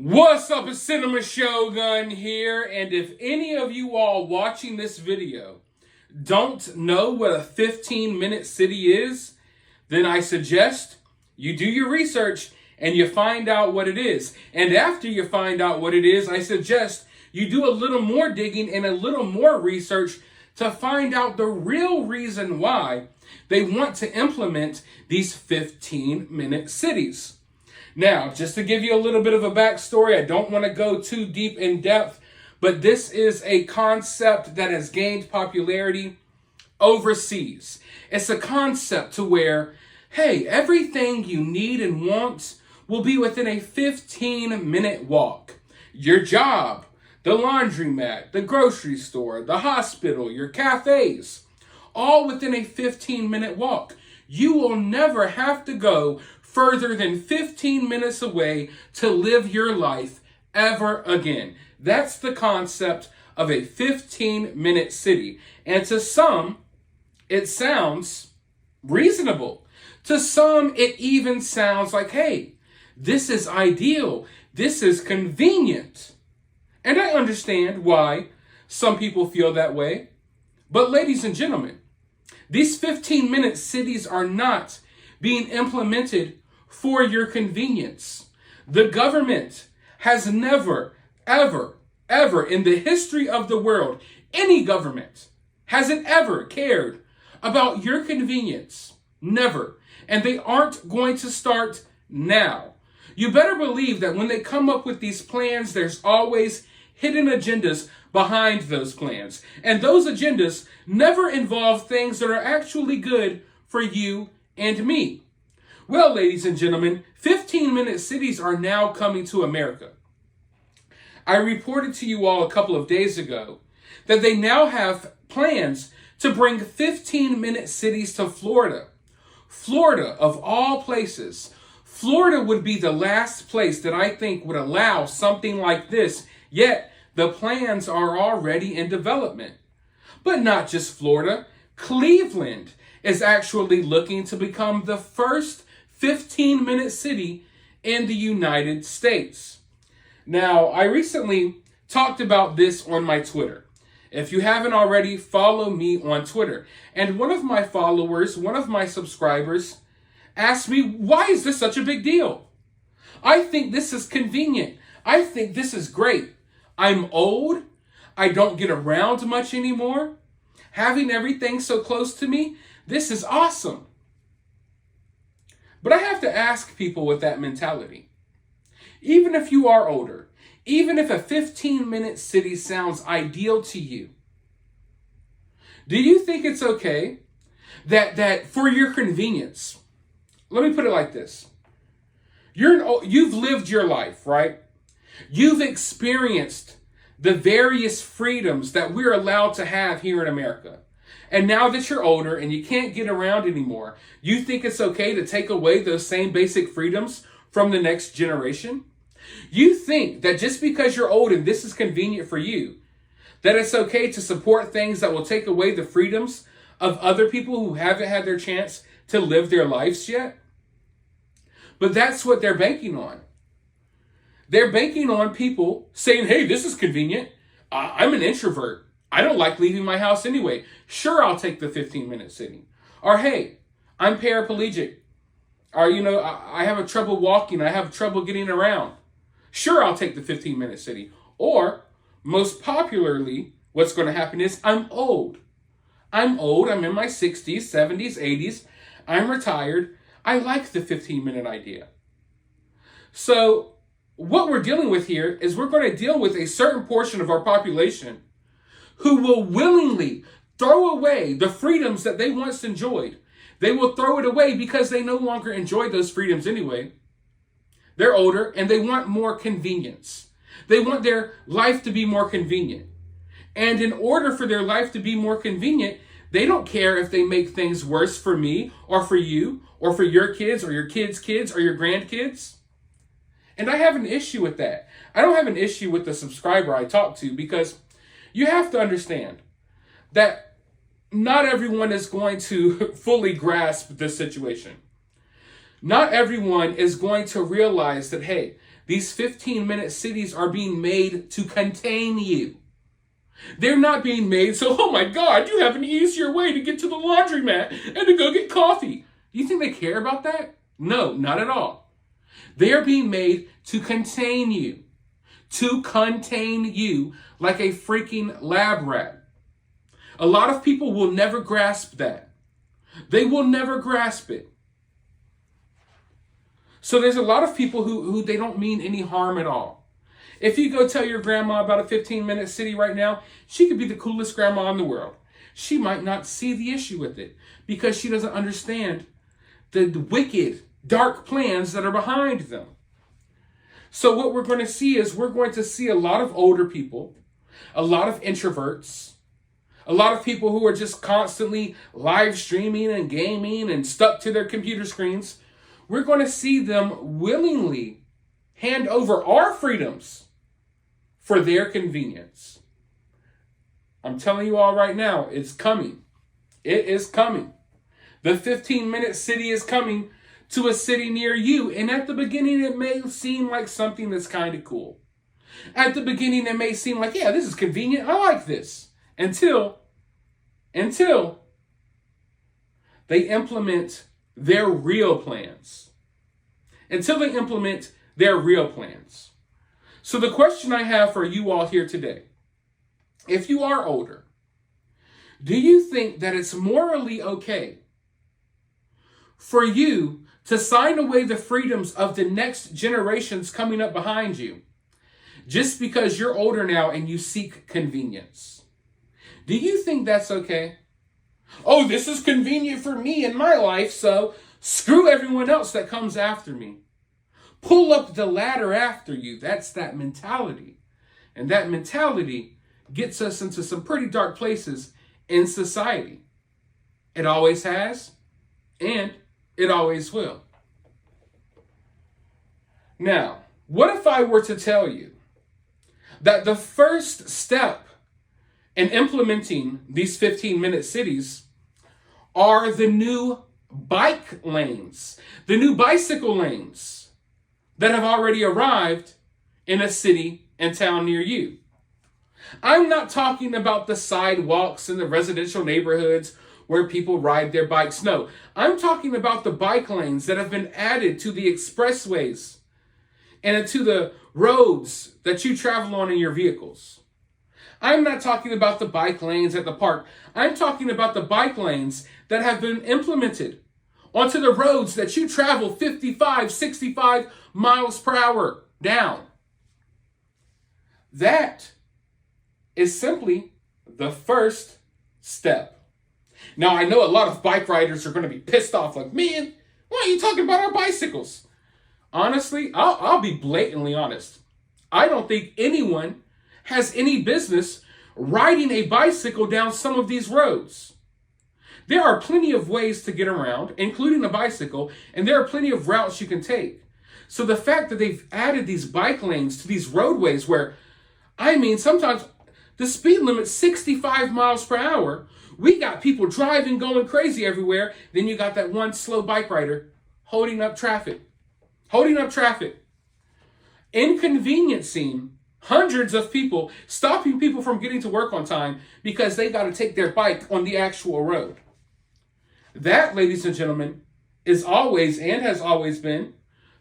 What's up, it's Cinema Shogun here, and if any of you all watching this video don't know what a 15-minute city is, then I suggest you do your research and you find out what it is. And after you find out what it is, I suggest you do a little more digging and a little more research to find out the real reason why they want to implement these 15-minute cities. Now, just to give you a little bit of a backstory, I don't want to go too deep in depth, but this is a concept that has gained popularity overseas. It's a concept to where, hey, everything you need and want will be within a 15-minute walk. Your job, the laundromat, the grocery store, the hospital, your cafes, all within a 15-minute walk. You will never have to go further than 15 minutes away to live your life ever again. That's the concept of a 15-minute city. And to some, it sounds reasonable. To some, it even sounds like, hey, this is ideal. This is convenient. And I understand why some people feel that way. But ladies and gentlemen, these 15-minute cities are not being implemented for your convenience. The government has never, ever, ever in the history of the world, any government, hasn't ever cared about your convenience. Never. And they aren't going to start now. You better believe that when they come up with these plans, there's always hidden agendas behind those plans. And those agendas never involve things that are actually good for you and me. Well, ladies and gentlemen, 15-minute cities are now coming to America. I reported to you all a couple of days ago that they now have plans to bring 15-minute cities to Florida. Florida, of all places. Florida would be the last place that I think would allow something like this, yet the plans are already in development. But not just Florida. Cleveland is actually looking to become the first 15-minute city in the United States. Now, I recently talked about this on my Twitter. If you haven't already, follow me on Twitter. And one of my followers, one of my subscribers, asked me, why is this such a big deal? I think this is convenient. I think this is great. I'm old. I don't get around much anymore. Having everything so close to me, this is awesome. But I have to ask people with that mentality. Even if you are older, even if a 15-minute city sounds ideal to you, do you think it's okay that for your convenience, let me put it like this. You've lived your life, right? You've experienced the various freedoms that we're allowed to have here in America. And now that you're older and you can't get around anymore, you think it's okay to take away those same basic freedoms from the next generation? You think that just because you're old and this is convenient for you, that it's okay to support things that will take away the freedoms of other people who haven't had their chance to live their lives yet? But that's what they're banking on. They're banking on people saying, hey, this is convenient. I'm an introvert. I don't like leaving my house anyway. Sure, I'll take the 15-minute city. Or, hey, I'm paraplegic. Or, I have trouble walking. I have trouble getting around. Sure, I'll take the 15-minute city. Or, most popularly, what's going to happen is I'm old. I'm in my 60s, 70s, 80s. I'm retired. I like the 15-minute idea. So, what we're dealing with here is we're going to deal with a certain portion of our population who will willingly throw away the freedoms that they once enjoyed. They will throw it away because they no longer enjoy those freedoms anyway. They're older and they want more convenience. They want their life to be more convenient. And in order for their life to be more convenient, they don't care if they make things worse for me or for you or for your kids or your kids' kids or your grandkids. And I have an issue with that. I don't have an issue with the subscriber I talk to because you have to understand that not everyone is going to fully grasp this situation. Not everyone is going to realize that, hey, These 15-minute cities are being made to contain you. They're not being made so, oh my God, you have an easier way to get to the laundromat and to go get coffee. Do you think they care about that? No, not at all. They are being made to contain you. To contain you like a freaking lab rat. A lot of people will never grasp that. They will never grasp it. So there's a lot of people who they don't mean any harm at all. If you go tell your grandma about a 15-minute city right now, she could be the coolest grandma in the world. She might not see the issue with it because she doesn't understand the wicked, dark plans that are behind them. So what we're going to see is we're going to see a lot of older people, a lot of introverts, a lot of people who are just constantly live streaming and gaming and stuck to their computer screens. We're going to see them willingly hand over our freedoms for their convenience. I'm telling you all right now, it's coming. It is coming. The 15-minute city is coming to a city near you. And at the beginning, it may seem like something that's kind of cool. At the beginning, it may seem like, yeah, this is convenient. I like this. Until they implement their real plans. Until they implement their real plans. So the question I have for you all here today, if you are older, do you think that it's morally okay for you to sign away the freedoms of the next generations coming up behind you just because you're older now and you seek convenience? Do you think that's okay? Oh, this is convenient for me in my life, so screw everyone else that comes after me. Pull up the ladder after you. That's that mentality. And that mentality gets us into some pretty dark places in society. It always has, and it always will. Now, what if I were to tell you that the first step in implementing these 15-minute cities are the new bike lanes, the new bicycle lanes that have already arrived in a city and town near you? I'm not talking about the sidewalks in the residential neighborhoods where people ride their bikes. No, I'm talking about the bike lanes that have been added to the expressways and to the roads that you travel on in your vehicles. I'm not talking about the bike lanes at the park. I'm talking about the bike lanes that have been implemented onto the roads that you travel 55, 65 miles per hour down. That is simply the first step. Now, I know a lot of bike riders are going to be pissed off like, man, why are you talking about our bicycles? Honestly, I'll be blatantly honest. I don't think anyone has any business riding a bicycle down some of these roads. There are plenty of ways to get around, including a bicycle, and there are plenty of routes you can take. So the fact that they've added these bike lanes to these roadways where, sometimes the speed limit's 65 miles per hour. We got people driving, going crazy everywhere. Then you got that one slow bike rider holding up traffic. Inconveniencing hundreds of people, stopping people from getting to work on time because they got to take their bike on the actual road. That, ladies and gentlemen, is always and has always been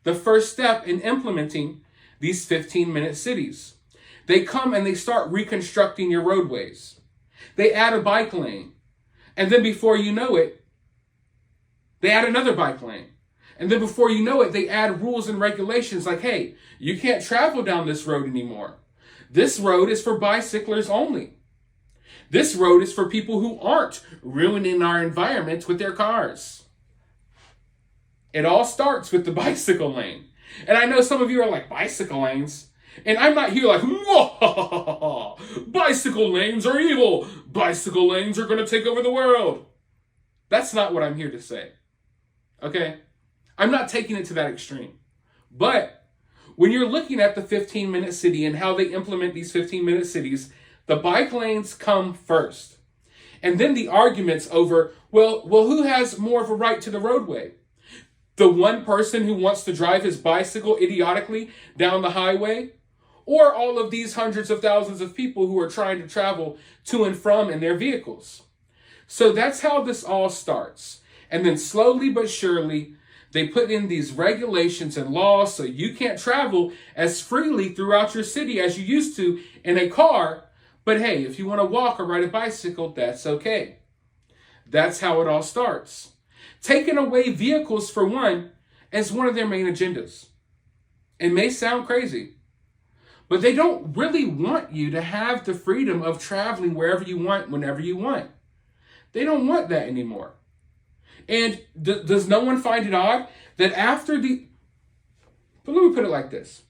the first step in implementing these 15-minute cities. They come and they start reconstructing your roadways. They add a bike lane. And then before you know it, they add another bike lane. And then before you know it, they add rules and regulations like, hey, you can't travel down this road anymore. This road is for bicyclers only. This road is for people who aren't ruining our environment with their cars. It all starts with the bicycle lane. And I know some of you are like, bicycle lanes? And I'm not here like, whoa, bicycle lanes are evil. Bicycle lanes are going to take over the world. That's not what I'm here to say. Okay? I'm not taking it to that extreme. But when you're looking at the 15-minute city and how they implement these 15-minute cities, the bike lanes come first. And then the arguments over, well, who has more of a right to the roadway? The one person who wants to drive his bicycle idiotically down the highway? Or all of these hundreds of thousands of people who are trying to travel to and from in their vehicles? So that's how this all starts. And then slowly but surely, they put in these regulations and laws so you can't travel as freely throughout your city as you used to in a car. But hey, if you want to walk or ride a bicycle, that's okay. That's how it all starts. Taking away vehicles, for one, is one of their main agendas. It may sound crazy, but they don't really want you to have the freedom of traveling wherever you want, whenever you want. They don't want that anymore. And does no one find it odd that but let me put it like this.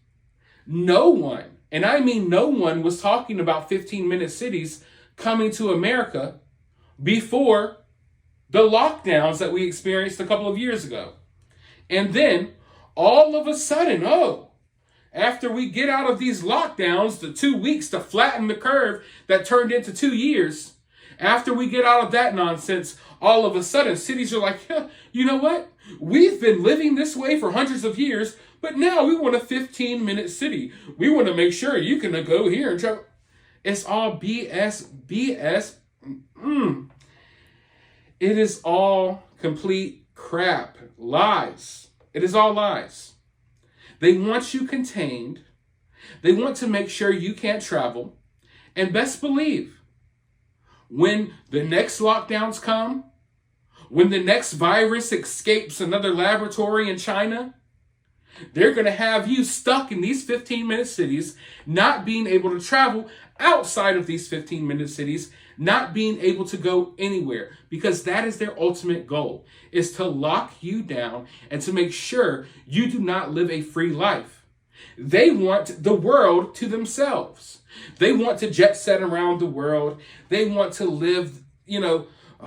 No one, and I mean no one, was talking about 15-minute cities coming to America before the lockdowns that we experienced a couple of years ago. And then all of a sudden, after we get out of these lockdowns, the 2 weeks to flatten the curve that turned into 2 years, after we get out of that nonsense, all of a sudden cities are like, you know what? We've been living this way for hundreds of years, but now we want a 15-minute city. We want to make sure you can go here and travel. It's all BS. It is all complete crap. Lies. It is all lies. They want you contained. They want to make sure you can't travel. And best believe, when the next lockdowns come, when the next virus escapes another laboratory in China, they're going to have you stuck in these 15-minute cities, not being able to travel outside of these 15-minute cities, not being able to go anywhere, because that is their ultimate goal, is to lock you down and to make sure you do not live a free life. They want the world to themselves. They want to jet set around the world. They want to live,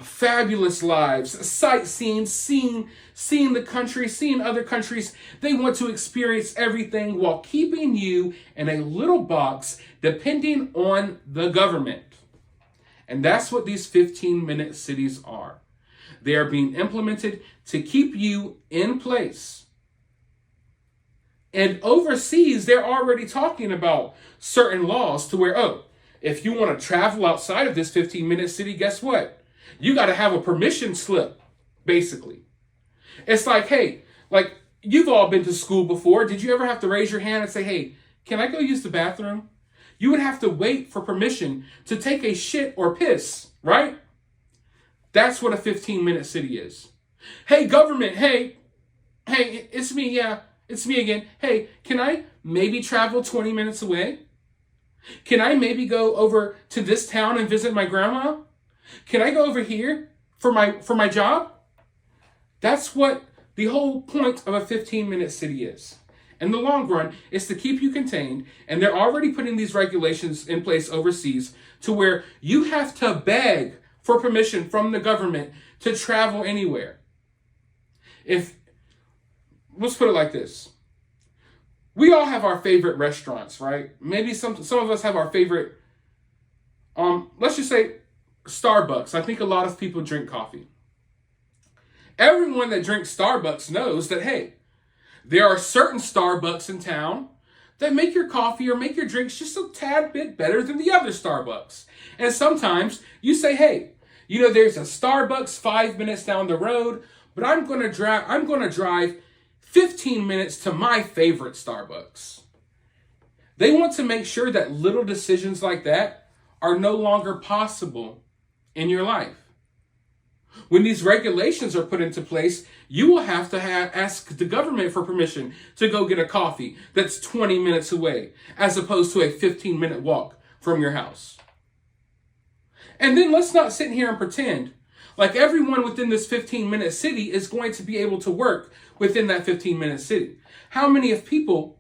fabulous lives, sightseeing, seeing the country, seeing other countries. They want to experience everything while keeping you in a little box, depending on the government. And that's what these 15-minute cities are. They are being implemented to keep you in place. And overseas, they're already talking about certain laws to where, if you want to travel outside of this 15-minute city, guess what? You got to have a permission slip, basically. It's like, hey, you've all been to school before. Did you ever have to raise your hand and say, hey, can I go use the bathroom? You would have to wait for permission to take a shit or piss, right? That's what a 15-minute city is. Hey, government, hey, it's me, yeah. It's me again. Hey, can I maybe travel 20 minutes away? Can I maybe go over to this town and visit my grandma? Can I go over here for my job? That's what the whole point of a 15-minute city is. In the long run, is to keep you contained, and they're already putting these regulations in place overseas to where you have to beg for permission from the government to travel anywhere. Let's put it like this. We all have our favorite restaurants, right? Maybe some of us have our favorite, let's just say Starbucks. I think a lot of people drink coffee. Everyone that drinks Starbucks knows that, hey, there are certain Starbucks in town that make your coffee or make your drinks just a tad bit better than the other Starbucks. And sometimes you say, hey, there's a Starbucks 5 minutes down the road, but I'm going to drive 15 minutes to my favorite Starbucks. They want to make sure that little decisions like that are no longer possible in your life. When these regulations are put into place, you will have to ask the government for permission to go get a coffee that's 20 minutes away, as opposed to a 15-minute walk from your house. And then let's not sit here and pretend like everyone within this 15-minute city is going to be able to work within that 15-minute city. How many of people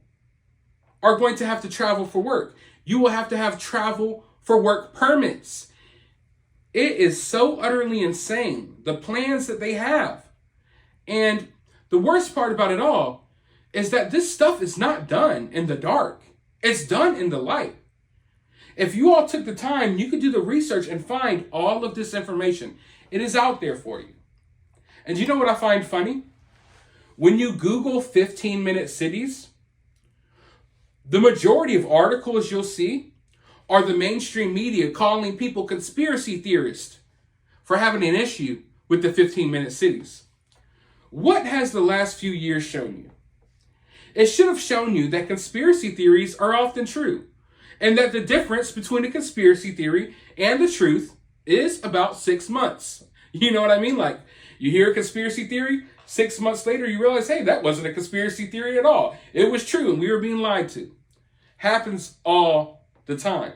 are going to have to travel for work? You will have to have travel for work permits. It is so utterly insane, the plans that they have. And the worst part about it all is that this stuff is not done in the dark. It's done in the light. If you all took the time, you could do the research and find all of this information. It is out there for you. And you know what I find funny? When you Google 15-minute cities, the majority of articles you'll see are the mainstream media calling people conspiracy theorists for having an issue with the 15-minute cities. What has the last few years shown you? It should have shown you that conspiracy theories are often true, and that the difference between a conspiracy theory and the truth is about 6 months. You know what I mean? Like, you hear a conspiracy theory, 6 months later you realize, hey, that wasn't a conspiracy theory at all. It was true and we were being lied to. Happens all the time.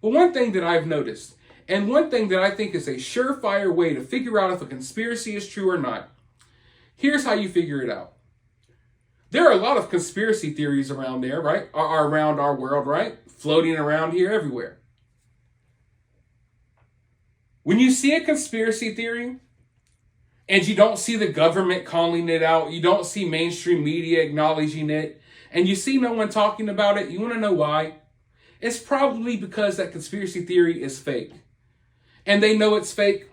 But one thing that I've noticed, and one thing that I think is a surefire way to figure out if a conspiracy is true or not, here's how you figure it out. There are a lot of conspiracy theories around there, right? Around our world, right? Floating around here everywhere. When you see a conspiracy theory and you don't see the government calling it out, you don't see mainstream media acknowledging it, and you see no one talking about it, you want to know why? It's probably because that conspiracy theory is fake. And they know it's fake,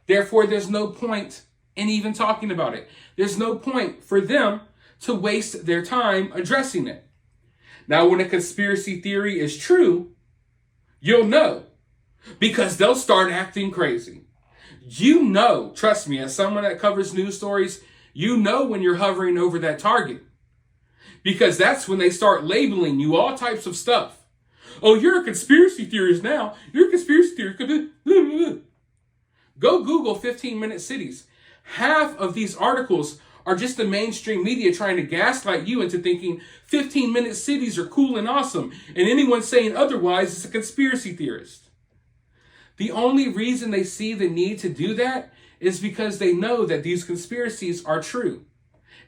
therefore there's no point in even talking about it. There's no point for them to waste their time addressing it. Now, when a conspiracy theory is true, you'll know, because they'll start acting crazy. You know, trust me, as someone that covers news stories, you know when you're hovering over that target, because that's when they start labeling you all types of stuff. Oh, you're a conspiracy theorist now. You're a conspiracy theorist. Go Google 15-minute cities. Half of these articles are just the mainstream media trying to gaslight you into thinking 15-minute cities are cool and awesome, and anyone saying otherwise is a conspiracy theorist. The only reason they see the need to do that is because they know that these conspiracies are true.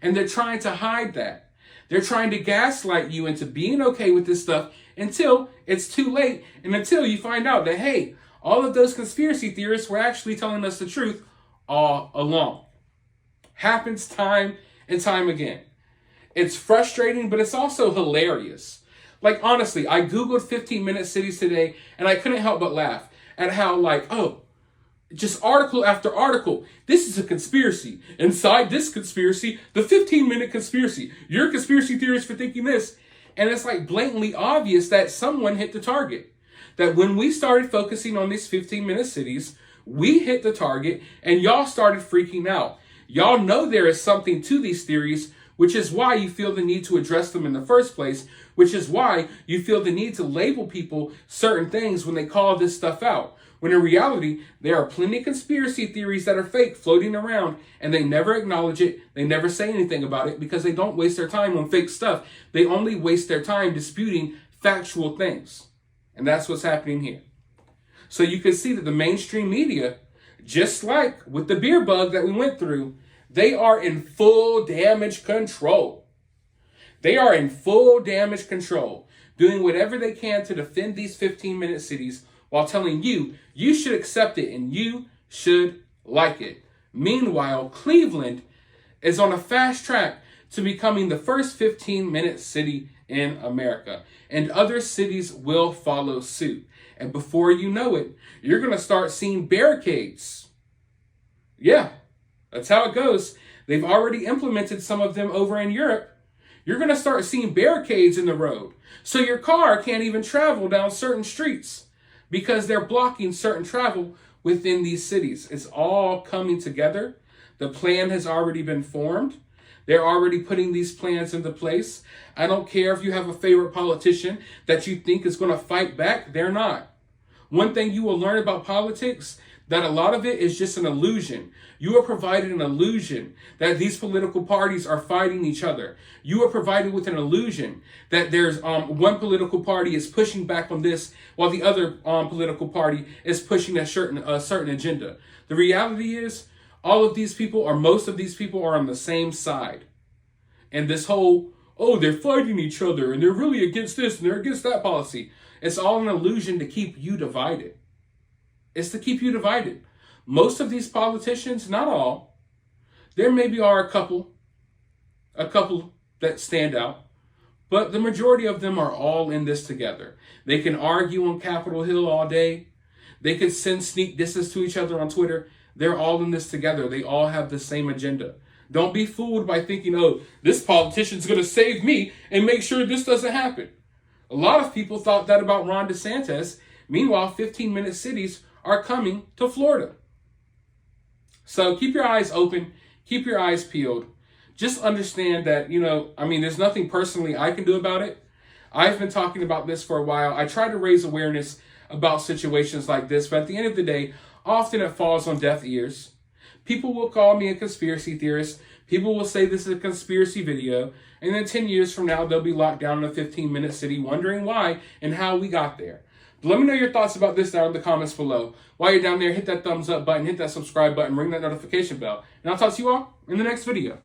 And they're trying to hide that. They're trying to gaslight you into being okay with this stuff until it's too late, and until you find out that, hey, all of those conspiracy theorists were actually telling us the truth all along. Happens time and time again. It's frustrating, but it's also hilarious. Like, honestly, I Googled 15-minute cities today, and I couldn't help but laugh at how, like, oh, just article after article, this is a conspiracy. Inside this conspiracy, the 15-minute conspiracy. You're a conspiracy theorist for thinking this. And it's like blatantly obvious that someone hit the target. That when we started focusing on these 15-minute cities, we hit the target and y'all started freaking out. Y'all know there is something to these theories, which is why you feel the need to address them in the first place, which is why you feel the need to label people certain things when they call this stuff out. When in reality, there are plenty of conspiracy theories that are fake floating around, and they never acknowledge it. They never say anything about it because they don't waste their time on fake stuff. They only waste their time disputing factual things. And that's what's happening here. So you can see that the mainstream media, just like with the beer bug that we went through, they are in full damage control. They are in full damage control, doing whatever they can to defend these 15-minute cities while telling you, you should accept it and you should like it. Meanwhile, Cleveland is on a fast track to becoming the first 15-minute city in America. And other cities will follow suit. And before you know it, you're going to start seeing barricades. Yeah, that's how it goes. They've already implemented some of them over in Europe. You're going to start seeing barricades in the road. So your car can't even travel down certain streets because they're blocking certain travel within these cities. It's all coming together. The plan has already been formed. They're already putting these plans into place. I don't care if you have a favorite politician that you think is going to fight back. They're not. One thing you will learn about politics, that a lot of it is just an illusion. You are provided an illusion that these political parties are fighting each other. You are provided with an illusion that there's one political party is pushing back on this while the other political party is pushing a certain agenda. The reality is all of these people, or most of these people, are on the same side. And this whole, oh, they're fighting each other and they're really against this and they're against that policy. It's all an illusion to keep you divided. It's to keep you divided. Most of these politicians, not all, there maybe are a couple that stand out, but the majority of them are all in this together. They can argue on Capitol Hill all day. They can send sneak disses to each other on Twitter. They're all in this together. They all have the same agenda. Don't be fooled by thinking, oh, this politician's going to save me and make sure this doesn't happen. A lot of people thought that about Ron DeSantis. Meanwhile, 15-minute cities are coming to Florida. So keep your eyes open. Keep your eyes peeled. Just understand that, there's nothing personally I can do about it. I've been talking about this for a while. I try to raise awareness about situations like this, but at the end of the day, often it falls on deaf ears. People will call me a conspiracy theorist. People will say this is a conspiracy video. And then 10 years from now, they'll be locked down in a 15-minute city wondering why and how we got there. But let me know your thoughts about this down in the comments below. While you're down there, hit that thumbs up button, hit that subscribe button, ring that notification bell. And I'll talk to you all in the next video.